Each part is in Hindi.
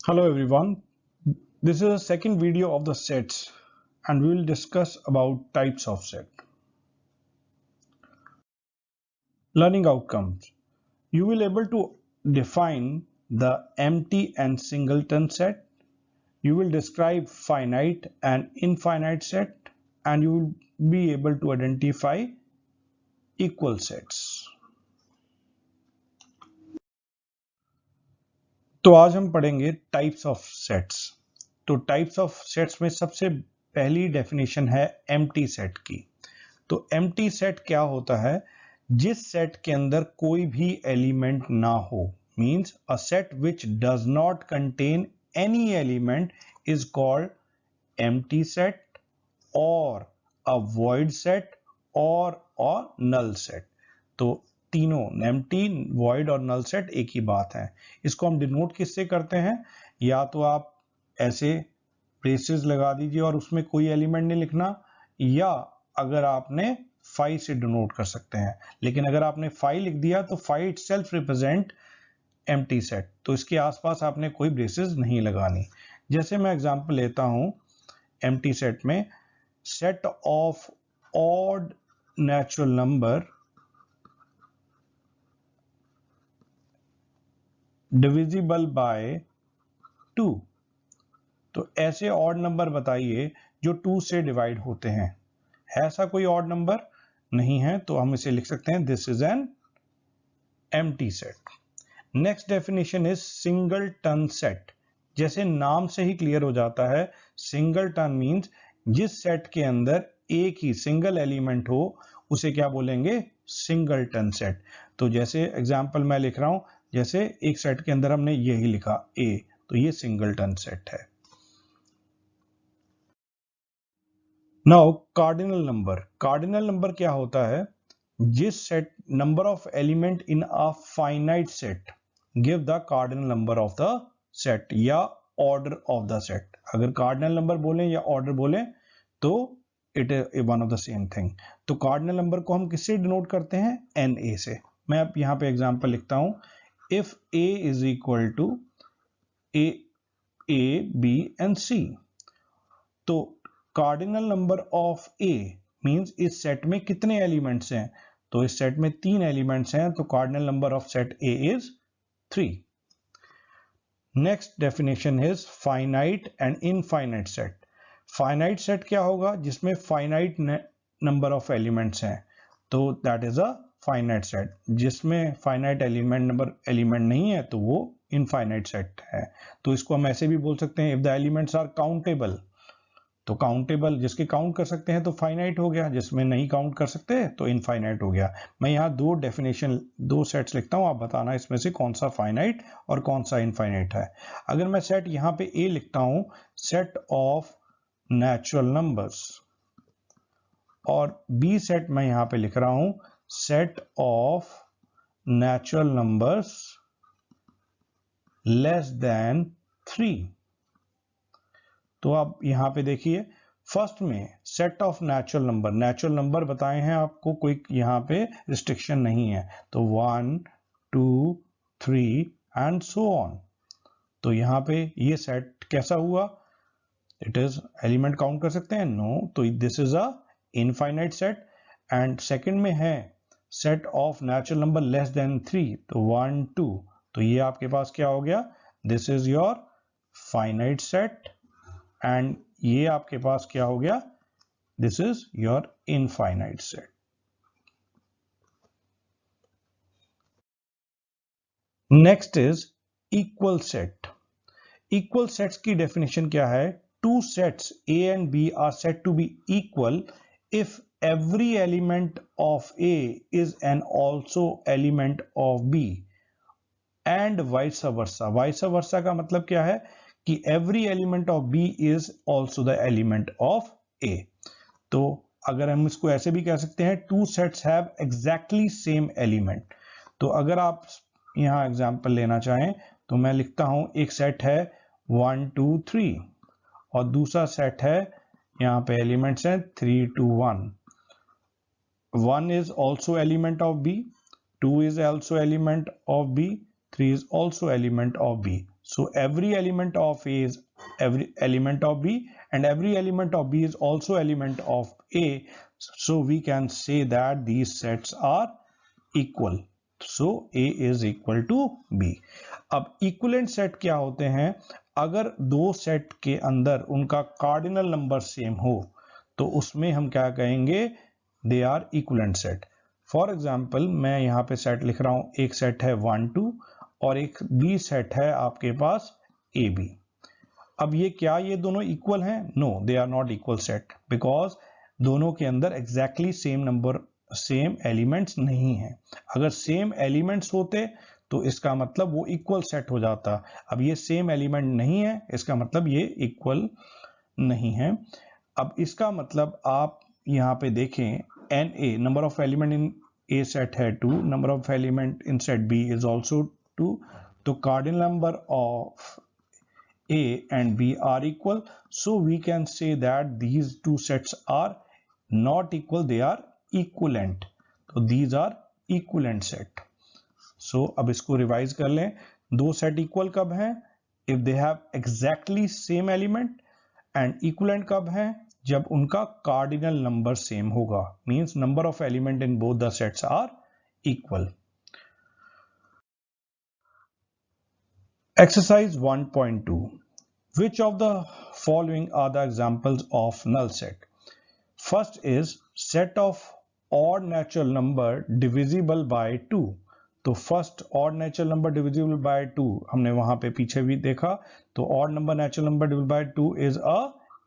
Hello everyone. This is the second video of the sets and we will discuss about types of set. Learning outcomes. You will able to define the empty and singleton set. You will describe finite and infinite set and you will be able to identify equal sets. तो आज हम पढ़ेंगे टाइप्स ऑफ सेट्स। तो टाइप्स ऑफ सेट्स में सबसे पहली डेफिनेशन है एम्प्टी सेट की। तो एम्प्टी सेट क्या होता है? जिस सेट के अंदर कोई भी एलिमेंट ना हो, means a set which does not contain any element is called empty set और अ वॉइड सेट और अ नल सेट। तो तीनों एम्प्टी, वॉइड और नल सेट एक ही बात है। इसको हम डिनोट किससे करते हैं? या तो आप ऐसे ब्रेसेस लगा दीजिए और उसमें कोई एलिमेंट नहीं लिखना, या अगर आपने फाइव से डिनोट कर सकते हैं। लेकिन अगर आपने फाइव लिख दिया तो five itself represent empty set, तो इसके आसपास आपने कोई ब्रेसेस नहीं लगानी। जैसे मैं एग्जांपल लेता हूं एम्प्टी सेट में, set of odd natural number divisible by 2। तो ऐसे ऑड नंबर बताइए जो 2 से डिवाइड होते हैं। है ऐसा कोई ऑड नंबर? नहीं है, तो हम इसे लिख सकते हैं this is an empty set. Next definition is singleton set. जैसे नाम से ही क्लियर हो जाता है, सिंगलटन मींस जिस सेट के अंदर एक ही सिंगल एलिमेंट हो उसे क्या बोलेंगे? Singleton set. तो जैसे एग्जांपल मैं लिख रहा हूं, जैसे एक सेट के अंदर हमने यही लिखा ए, तो ये सिंगलटन सेट है। Now cardinal number. Cardinal number क्या होता है? जिस set number of element in a finite set give the cardinal number of the set या ऑर्डर ऑफ द सेट। अगर कार्डिनल नंबर बोलें या ऑर्डर बोलें तो it is one of the same thing. तो कार्डिनल नंबर को हम किससे डिनोट करते हैं? एन ए से। मैं अब यहां पे एग्जांपल लिखता हूं, if a is equal to a b and c. तो cardinal number of a means इस सेट में कितने एलिमेंट्स हैं? तो इस सेट में 3 एलिमेंट्स हैं, तो cardinal number of set A is 3। Next definition is finite and infinite set. Finite set क्या होगा? जिसमें फाइनाइट नंबर ऑफ एलिमेंट्स हैं, तो that is a finite set. जिसमें फाइनाइट एलिमेंट नहीं है तो वो इनफाइनाइट सेट है। तो इसको हम ऐसे भी बोल सकते हैं, if the elements are countable. तो काउंटेबल जिसके काउंट कर सकते हैं तो फाइनाइट हो गया, जिसमें नहीं काउंट कर सकते तो इनफाइनाइट हो गया। मैं यहाँ दो सेट्स लिखता हूँ, आप बताना इसमें से कौन सा फाइनाइट और कौन सा इनफाइनाइट है। अगर मैं सेट यहाँ पे ए लिखता हूँ, सेट ऑफ नेचुरल नंबर्स, और बी सेट मैं यहाँ पे लिख रहा हूं set of natural numbers less than 3। तो आप यहां पे देखिए, फर्स्ट में सेट ऑफ नेचुरल नंबर बताए हैं आपको, कोई यहां पे रिस्ट्रिक्शन नहीं है। तो 1 2 3 एंड सो ऑन। तो यहां पे ये सेट कैसा हुआ? इट इज एलिमेंट काउंट कर सकते हैं? नो। तो this is a infinite set. And second में है set of natural number less than 3, तो 1 2। तो ये आपके पास क्या हो गया? This is your finite set. And ये आपके पास क्या हो गया? This is your infinite set. Next is equal set. Equal sets की डेफिनेशन क्या है? Two sets A and B are said to be equal if every element of A is an also element of B and vice versa। vice versa का मतलब क्या है? कि every element of B is also the element of A। तो अगर हम इसको ऐसे भी कह सकते हैं, two sets have exactly same element। तो अगर आप यहाँ एग्जांपल लेना चाहें तो मैं लिखता हूं, एक सेट है 1 2 3 और दूसरा सेट है, यहाँ पे एलिमेंट्स हैं 3 2 1। 1 is also element of B, 2 is also element of B, 3 is also element of B। So every element of A is every element of B, and every element of B is also element of A. So we can say that these sets are equal. So A is equal to B. अब इक्विवेलेंट सेट क्या होते हैं? अगर दो सेट के अंदर उनका कार्डिनल नंबर सेम हो तो उसमें हम क्या कहेंगे? They are equivalent set. For example मैं यहाँ पे सेट लिख रहा हूं, एक सेट है 1 2 और एक बी सेट है आपके पास ए बी. अब ये क्या ये दोनों इक्वल हैं? No, they are not equal set, because दोनों के अंदर exactly same number same elements नहीं है. अगर सेम एलिमेंट्स होते तो इसका मतलब वो इक्वल सेट हो जाता. अब ये सेम एलिमेंट नहीं है, इसका मतलब ये इक्वल नहीं है. अब इसका मतलब आप यहाँ पे देखें, n A number of element in A set है 2, number of element in set B is also 2. तो cardinal number of A and B are equal, so we can say that these two sets are not equal, they are equivalent. So these are equivalent set. So अब इसको रिवाइज कर लें. दो सेट इक्वल कब हैं? If they have exactly same element. and equivalent कब हैं? जब उनका कार्डिनल नंबर सेम होगा, means number of element in both the sets are equal. Exercise 1.2. Which of the following are the examples of null set? First is set of odd natural number divisible by 2. तो first odd natural number divisible by 2 हमने वहां पे पीछे भी देखा. तो odd number natural number divisible by 2 is a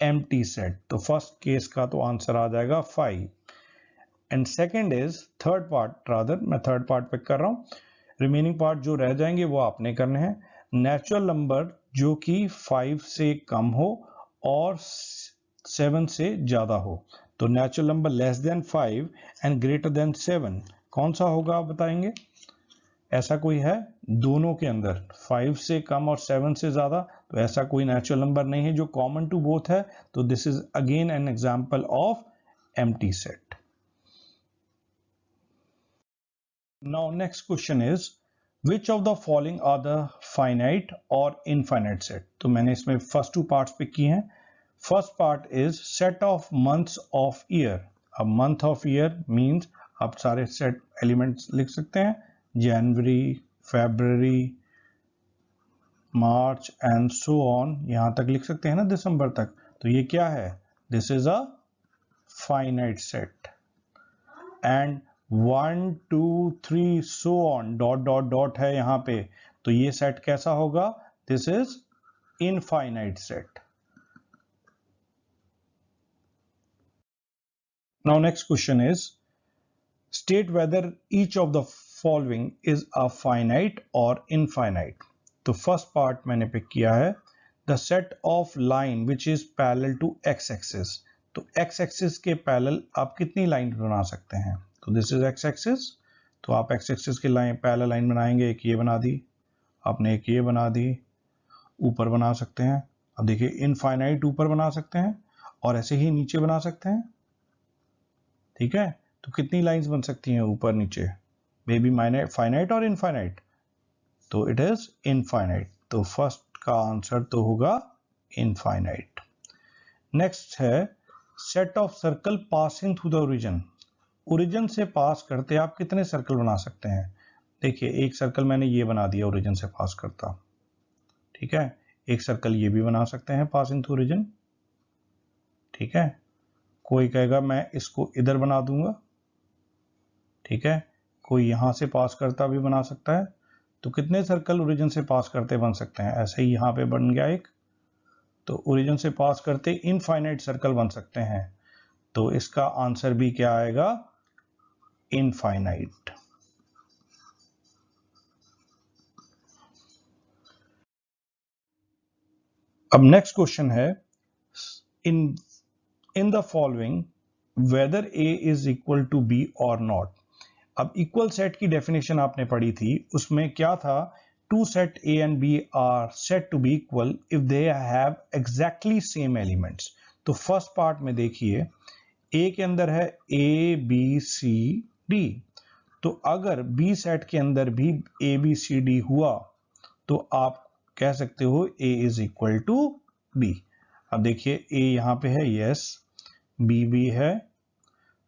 empty set. तो फर्स्ट केस का तो आंसर आ जाएगा 5. And second is third part, rather मैं थर्ड पार्ट पिक कर रहा हूं. रिमेनिंग पार्ट जो रह जाएंगे वो आपने करने हैं. नेचुरल नंबर जो कि 5 से कम हो और 7 से ज्यादा हो. तो natural number less than 5 and greater than 7 कौन सा होगा आप बताएंगे? ऐसा कोई है दोनों के अंदर 5 से कम और 7 से ज्यादा? तो ऐसा कोई नेचुरल नंबर नहीं है जो कॉमन टू बोथ है. तो this is again an example of empty set. Now next question is Which of the following are the finite or infinite set? तो मैंने इसमें फर्स्ट टू पार्ट्स पिक किए हैं. First part is set of months of year. अब मंथ ऑफ ईयर मींस आप सारे सेट एलिमेंट्स लिख सकते हैं, जनवरी, फरवरी, मार्च एंड सो ऑन, यहां तक लिख सकते हैं ना दिसंबर तक. तो ये क्या है? This is a finite set. And 1 2 3 so on dot dot dot है यहां पे. तो ये सेट कैसा होगा? This is infinite set. Now next question is state whether each of the following is a finite और इनफाइनाइट. तो फर्स्ट पार्ट मैंने पिक किया है, the set of line which is parallel to X axis. तो एक्स एक्सिस के पैरेलल आप कितनी लाइन बना सकते हैं? तो दिस इज एक्स एक्सिस. तो आप एक्स एक्सिस की लाइन पैरेलल लाइन बनाएंगे. एक ये बना दी आपने, एक ये बना दी, ऊपर बना सकते हैं. अब देखिए इनफाइनाइट ऊपर बना सकते हैं और ऐसे ही नीचे बना सकते हैं. ठीक है, तो कितनी लाइंस बन सकती हैं ऊपर नीचे? मे बी फाइनाइट और इनफाइनाइट. तो इट इज इनफाइनाइट. तो फर्स्ट का आंसर तो होगा इनफाइनाइट. नेक्स्ट है set of circle passing through the origin. Origin से पास करते आप कितने सर्कल बना सकते हैं? देखिए एक सर्कल मैंने ये बना दिया ओरिजिन से पास करता. ठीक है, एक सर्कल ये भी बना सकते हैं पासिंग थ्रू ओरिजिन. ठीक है, कोई कहेगा मैं इसको इधर बना दूंगा. ठीक है, कोई यहां से पास करता भी बना सकता है. तो कितने सर्कल ओरिजिन से पास करते बन सकते हैं? ऐसे ही यहां पे बन गया एक. तो ओरिजिन से पास करते इनफाइनाइट सर्कल बन सकते हैं. तो इसका आंसर भी क्या आएगा? इनफाइनाइट. अब नेक्स्ट क्वेश्चन है in the following whether A is equal to B और नॉट. अब इक्वल सेट की डेफिनेशन आपने पढ़ी थी, उसमें क्या था? Two set A and B are set to be equal if they have exactly same elements. तो फर्स्ट पार्ट में देखिए ए के अंदर है ए बी सी डी. तो अगर बी सेट के अंदर भी ए बी सी डी हुआ तो आप कह सकते हो A is equal to B। अब देखिए A यहाँ पे है, यस, B भी है,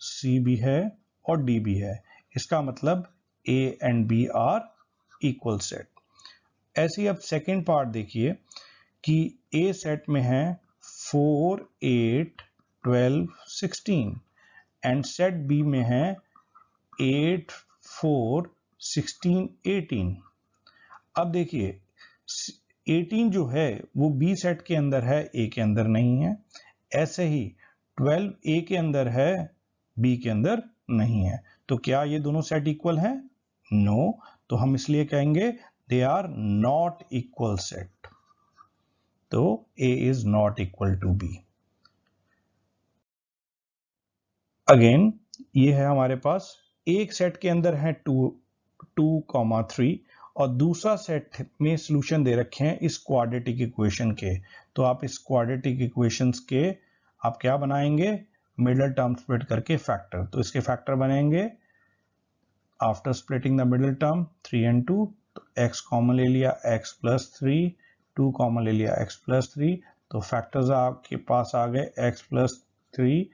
C भी है और D भी है, इसका मतलब A and B are equal set. ऐसे ही अब सेकेंड पार्ट देखिए कि A सेट में है 4, 8, 12, 16 एंड सेट B में है 8, 4, 16, 18। अब देखिए 18 जो है वो B सेट के अंदर है, A के अंदर नहीं है। ऐसे ही 12 A के अंदर है, B के अंदर नहीं है। तो क्या ये दोनों सेट इक्वल है? नो। तो हम इसलिए कहेंगे they are not equal set. तो A is not equal to B। Again ये है हमारे पास एक सेट के अंदर है 2, 3 और दूसरा सेट में सॉल्यूशन दे रखे हैं इस क्वाड्रेटिक इक्वेशन के। तो आप इस क्वाड्रेटिक इक्वेशंस के आप क्या बनाएंगे? मिडिल टर्म स्प्लिट करके फैक्टर। तो इसके फैक्टर बनेंगे after splitting the middle term 3 and 2, तो x कॉमन ले लिया, x प्लस 3, 2 कॉमन ले लिया, x प्लस 3, तो फैक्टर्स आपके पास आ गए x plus 3,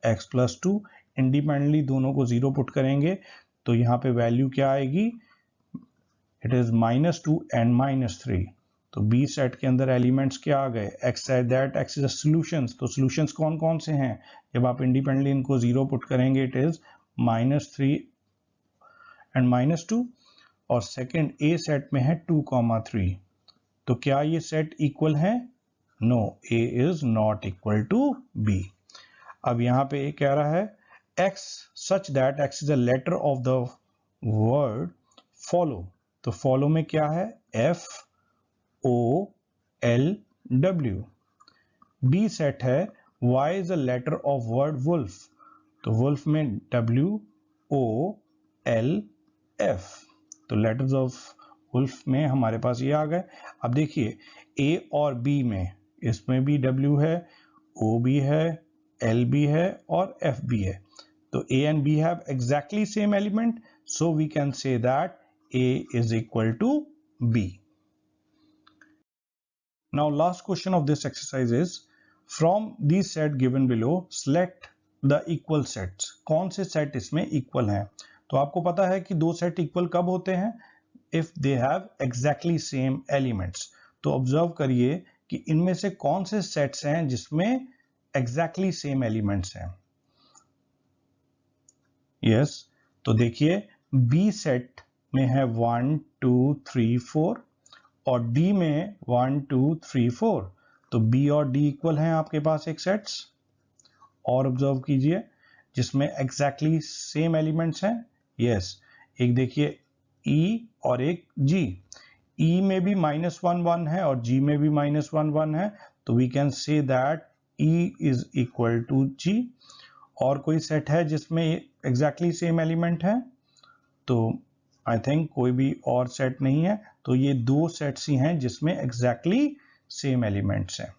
x plus 2। Independently दोनों को जीरो पुट करेंगे तो यहाँ पे वैल्यू क्या आएगी? It is -2 and -3। तो बी सेट के अंदर एलिमेंट्स क्या आ गए? x said that x is a solutions। तो सॉल्यूशंस कौन कौन से हैं? जब आप इंडिपेंडेंटली इनको जीरो पुट करेंगे इट इज -3 एंड -2। और सेकेंड ए सेट में है 2, 3। तो क्या ये सेट इक्वल है? No, A is not equal to B. अब यहां पे ए कह रहा है x such that x is a letter of the word follow। तो follow में क्या है? F O L W। B set है y is a letter of word wolf। तो wolf में W O L F। तो letters of wolf में हमारे पास ये आ गए। अब देखिए A और B में, इसमें भी W है, O भी है, L भी है और F भी है। तो A and B have exactly same element, so we can say that A is equal to B. Now last question of this exercise is, from these set given below select the equal sets। कौन से सेट इसमें इक्वल हैं? तो आपको पता है कि दो सेट इक्वल कब होते हैं? If they have exactly same elements। तो ऑब्जर्व करिए कि इनमें से कौन से सेट्स हैं जिसमें exactly same elements हैं। यस, तो देखिए बी सेट में है 1, 2, 3, 4 और डी में 1, 2, 3, 4। तो बी और डी इक्वल हैं आपके पास एक सेट्स। और ऑब्जर्व कीजिए जिसमें एग्जैक्टली सेम एलिमेंट्स हैं। यस, एक देखिए ई और एक जी। ई में भी -1, 1 है और जी में भी -1, 1 है। तो we can say that E is equal to G. और कोई सेट है जिसमें एग्जैक्टली सेम एलिमेंट है? तो आई थिंक कोई भी और सेट नहीं है। तो ये दो सेट्स ही हैं जिसमें एग्जैक्टली सेम एलिमेंट्स हैं।